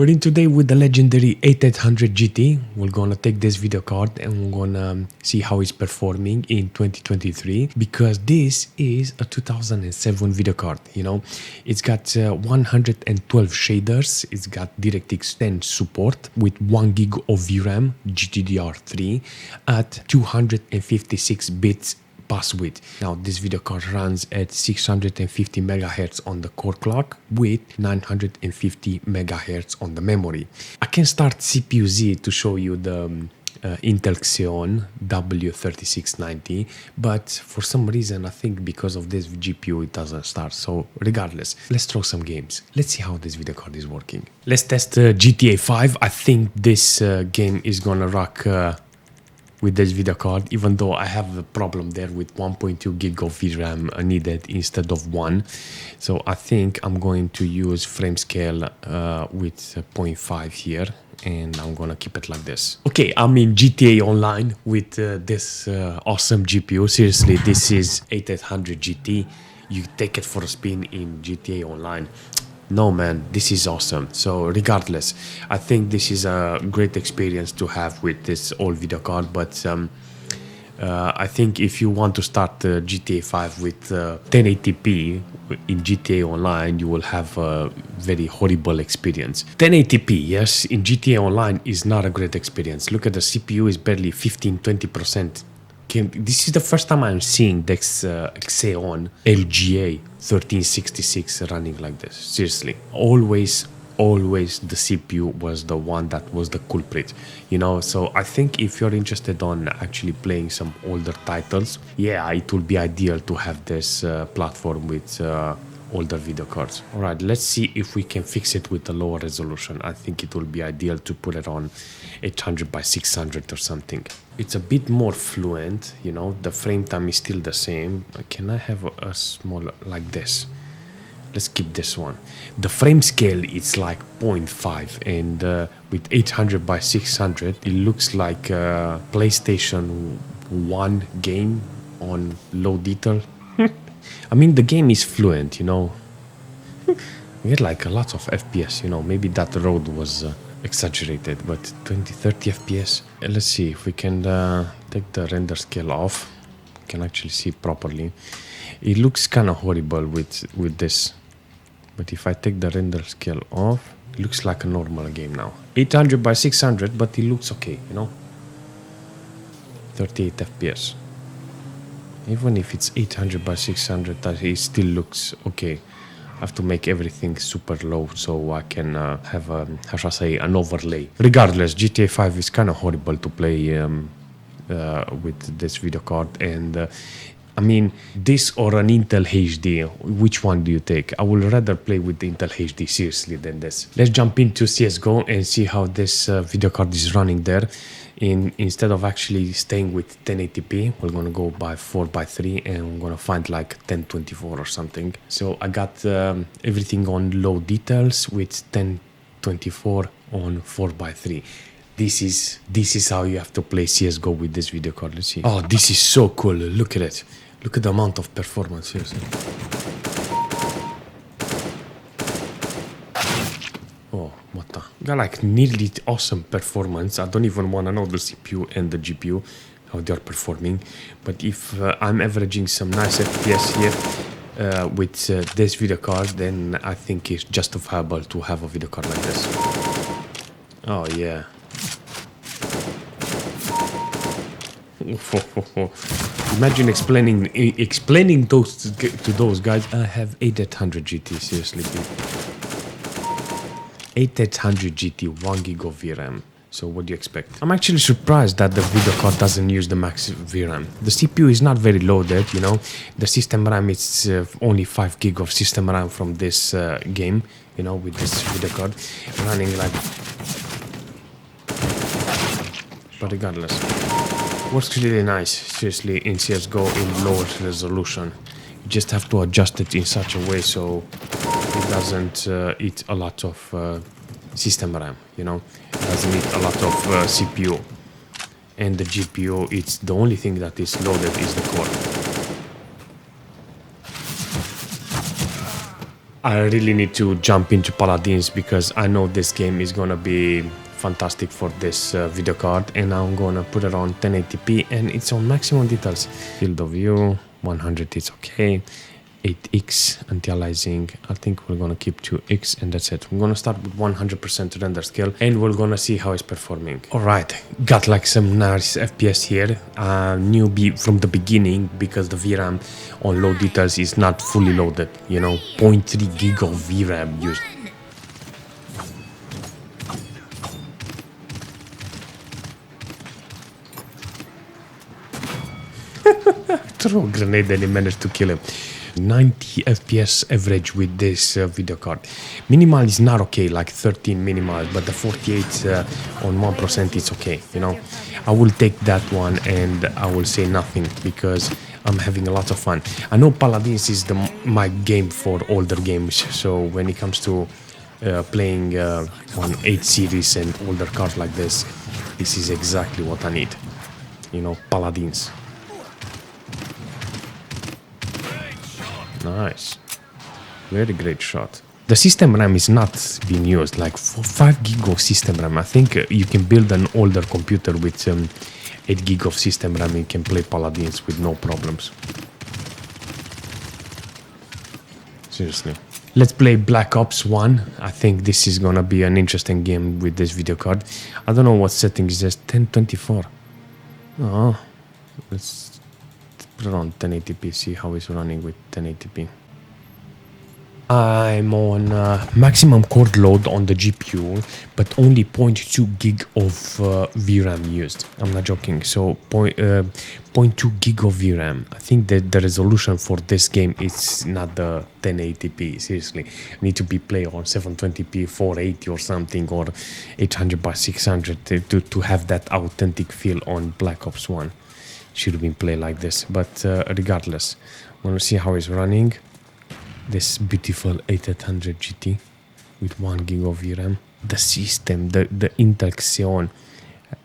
We're in today with the legendary 8800 GT. We're gonna take this video card and we're gonna see how it's performing in 2023, because this is a 2007 video card. You know, it's got 112 shaders. It's got DirectX 10 support with 1 gig of VRAM, GDDR3 at 256 bits pass width. Now this video card runs at 650 megahertz on the core clock with 950 megahertz on the memory. I can start CPU-Z to show you the Intel Xeon W3690, but for some reason I think because of this GPU it doesn't start. So regardless, let's throw some games. Let's see how this video card is working. Let's test GTA 5. I think this game is gonna rock with this video card, even though I have a problem there with 1.2 gig of VRAM needed instead of 1. So I think I'm going to use frame scale with 0.5 here, and I'm gonna keep it like this. Okay, I'm in GTA Online with this awesome GPU. Seriously, this is 8800 GT. You take it for a spin in GTA Online. No man, this is awesome. So regardless, I think this is a great experience to have with this old video card, but I think if you want to start GTA 5 with 1080p in GTA Online, you will have a very horrible experience. 1080p, yes, in GTA Online is not a great experience. Look at the CPU is barely 15-20%. This is the first time I'm seeing this Xeon LGA 1366 running like this. Seriously, always the CPU was the one that was the culprit, you know. So I think if you're interested on actually playing some older titles, yeah, it will be ideal to have this platform with older video cards. All right, let's see if we can fix it with a lower resolution. I think it will be ideal to put it on 800 by 600 or something. It's a bit more fluent, you know, the frame time is still the same. Can I have a smaller like this? Let's keep this one. The frame scale is like 0.5, and with 800 by 600 it looks like a PlayStation 1 game on low detail. I mean, the game is fluent, you know. We get like a lot of FPS, you know. Maybe that road was exaggerated, but 20-30 FPS. Let's see if we can take the render scale off. You can actually see properly. It looks kind of horrible with this, but if I take the render scale off, it looks like a normal game now. 800 by 600, but it looks okay, you know. 38 FPS. Even if it's 800 by 600, it still looks okay. I have to make everything super low so I can have a, how shall I say, an overlay. Regardless, GTA 5 is kind of horrible to play with this video card, and I mean, this or an Intel HD, which one do you take? I would rather play with the Intel HD, seriously, than this. Let's jump into CSGO and see how this video card is running there. Instead of actually staying with 1080p, we're gonna go by 4:3, and we're gonna find like 1024 or something. So I got everything on low details with 1024 on 4:3. This is how you have to play CSGO with this video card. Let's see. Oh, this is so cool. Look at it. Look at the amount of performance. Seriously. Oh, what the? Got like nearly awesome performance. I don't even want to know the CPU and the GPU, how they are performing. But if I'm averaging some nice FPS here with this video card, then I think it's justifiable to have a video card like this. Oh, yeah. Imagine explaining those to those guys. I have 8800 GT, seriously. 8800 GT, 1 gig of VRAM. So what do you expect? I'm actually surprised that the video card doesn't use the max VRAM. The CPU is not very loaded, you know. The system RAM is only 5 gig of system RAM from this game, you know, with this video card running like. But regardless, works really nice, seriously, in CSGO in lower resolution. You just have to adjust it in such a way so it doesn't eat a lot of system RAM, you know. It doesn't eat a lot of CPU. And the GPU, it's the only thing that is loaded is the core. I really need to jump into Paladins because I know this game is gonna be fantastic for this video card, and I'm gonna put it on 1080p and it's on maximum details. Field of view 100 is okay. 8x anti-aliasing, I think we're gonna keep 2x and that's it. We're gonna start with 100% render scale and we're gonna see how it's performing. All right, got like some nice FPS here. Newbie from the beginning because the VRAM on low details is not fully loaded, you know, 0.3 gig of VRAM used. Throw a grenade and he managed to kill him. 90 FPS average with this video card. Minimal is not okay, like 13 minimal, but the 48 on 1% is okay, you know. I will take that one and I will say nothing because I'm having a lot of fun. I know Paladins is my game for older games, so when it comes to playing on 8 series and older cards like this is exactly what I need, you know, Paladins. Nice, very great shot. The system RAM is not being used, like for 5 gig of system RAM. I think you can build an older computer with 8 gig of system RAM and you can play Paladins with no problems. Seriously. Let's play Black Ops 1. I think this is gonna be an interesting game with this video card. I don't know what setting is this, 1024. Oh, let's put it on 1080p, see how it's running with 1080p. I'm on maximum core load on the GPU, but only 0.2 gig of VRAM used. I'm not joking. So 0.2 gig of VRAM. I think that the resolution for this game is not the 1080p. Seriously, I need to be played on 720p, 480 or something, or 800 by 600 to have that authentic feel on Black Ops 1. Should have been played like this, but regardless, I want to see how it's running. This beautiful 8800 GT with 1 gig of VRAM. The system, the Intel Xeon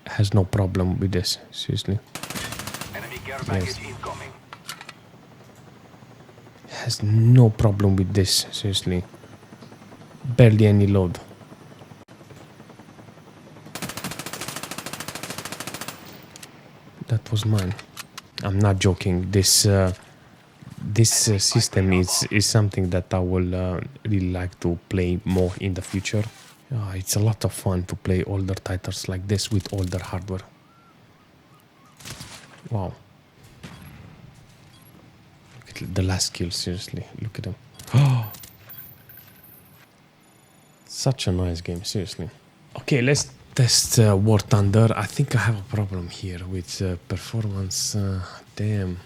has no problem with this, seriously. Enemy care package incoming. Has no problem with this, seriously. Barely any load. That was mine. I'm not joking. This system is something that I will really like to play more in the future. It's a lot of fun to play older titles like this with older hardware. Wow. Look at the last kill, seriously. Look at him. Oh, such a nice game, seriously. Okay, let's test War Thunder. I think I have a problem here with performance. Damn.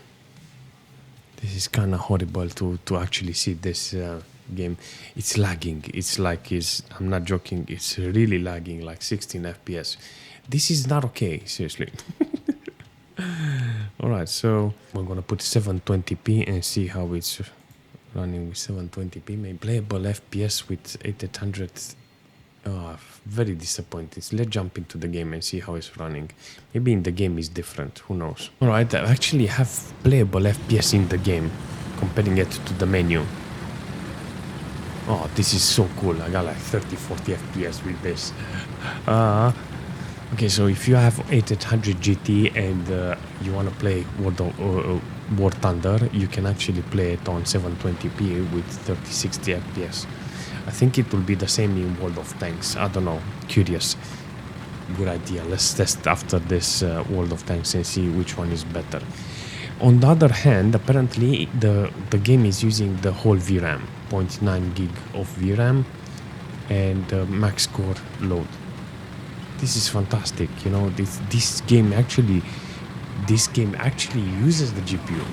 This is kind of horrible to actually see this game. It's lagging. It's like, I'm not joking, it's really lagging, like 16 FPS. This is not okay, seriously. Alright, so we're gonna put 720p and see how it's running with 720p. Maybe playable FPS with 8800. Very disappointing. Let's jump into the game and see how it's running. Maybe in the game is different, who knows. Alright, I actually have playable FPS in the game, comparing it to the menu. Oh, this is so cool. I got like 30-40 FPS with this. Okay, so if you have 8800 GT and you want to play War Thunder, you can actually play it on 720p with 30-60 FPS. I think it will be the same in World of Tanks. I don't know. Curious. Good idea. Let's test after this World of Tanks and see which one is better. On the other hand, apparently the game is using the whole VRAM, 0.9 gig of VRAM and max core load. This is fantastic. You know, this game actually uses the GPU.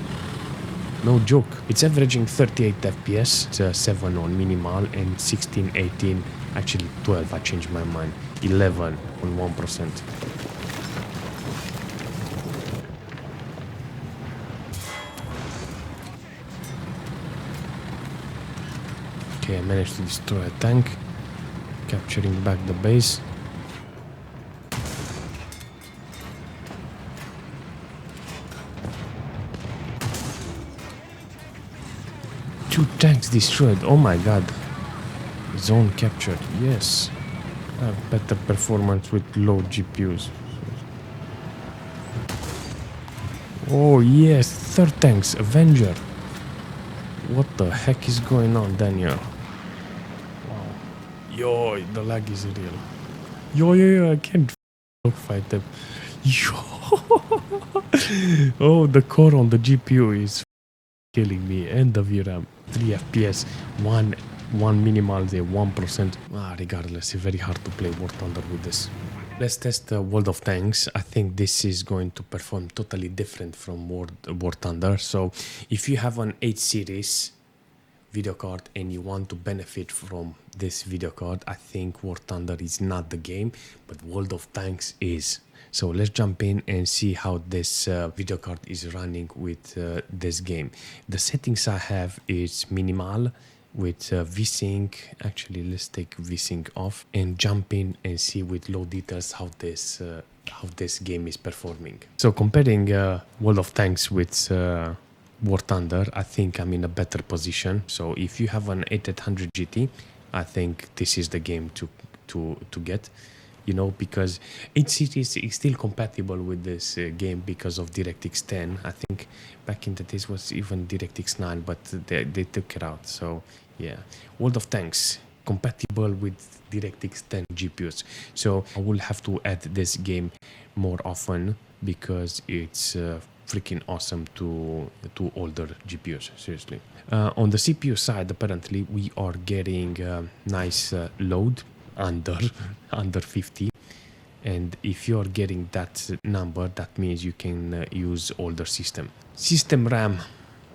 No joke. It's averaging 38 FPS, 7 on minimal, and 16, 18, actually 12, I changed my mind, 11 on 1%. Okay, I managed to destroy a tank, capturing back the base. Two tanks destroyed. Oh my god. Zone captured. Yes. Have better performance with low GPUs. Oh yes, third tanks, Avenger. What the heck is going on, Daniel? Wow. Yo, the lag is real. Yo, I can't fight them. Yo. Oh, the core on the GPU is killing me, and the VRAM. 3 FPS, one minimal there, 1%. Regardless, it's very hard to play War Thunder with this. Let's test World of Tanks. I think this is going to perform totally different from War Thunder. So if you have an 8 series video card and you want to benefit from this video card, I think War Thunder is not the game, but World of Tanks is. So let's jump in and see how this video card is running with this game. The settings I have is minimal with VSync. Actually, let's take VSync off and jump in and see with low details how this game is performing. So comparing World of Tanks with War Thunder, I think I'm in a better position. So if you have an 8800 GT, I think this is the game to get. You know, because 8 series is still compatible with this game because of DirectX 10. I think back in the days was even DirectX 9, but they took it out. So yeah, World of Tanks compatible with DirectX 10 GPUs. So I will have to add this game more often because it's freaking awesome to older GPUs, seriously. On the CPU side, apparently we are getting nice load under 50, and if you're getting that number, that means you can use older system RAM,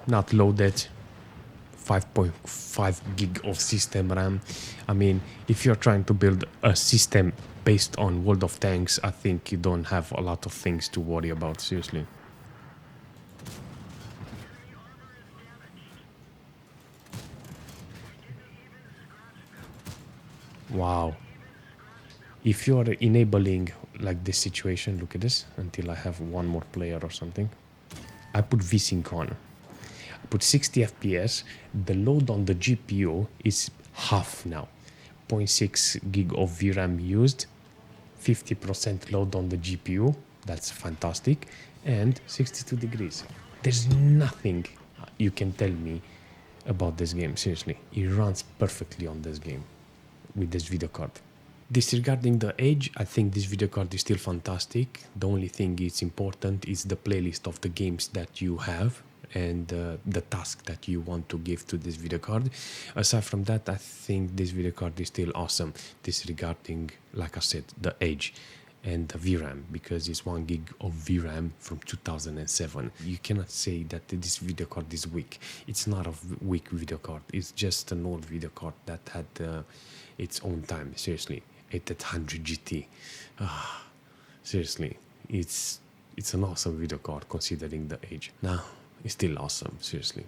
not loaded. 5.5 gig of system RAM. I mean, if you're trying to build a system based on World of Tanks, I think you don't have a lot of things to worry about, seriously. Wow. If you're enabling like this situation, look at this, until I have one more player or something. I put VSync on. I put 60 FPS. The load on the GPU is half now. 0.6 gig of VRAM used. 50% load on the GPU. That's fantastic. And 62 degrees. There's nothing you can tell me about this game, seriously. It runs perfectly on this game with this video card. Disregarding the age, I think this video card is still fantastic. The only thing is important is the playlist of the games that you have and the task that you want to give to this video card. Aside from that, I think this video card is still awesome, disregarding, like I said, the age and the VRAM, because it's 1 gig of VRAM from 2007. You cannot say that this video card is weak. It's not a weak video card. It's just an old video card that had its own time, seriously. 8800 GT. Seriously, it's an awesome video card considering the age. Now, it's still awesome, seriously.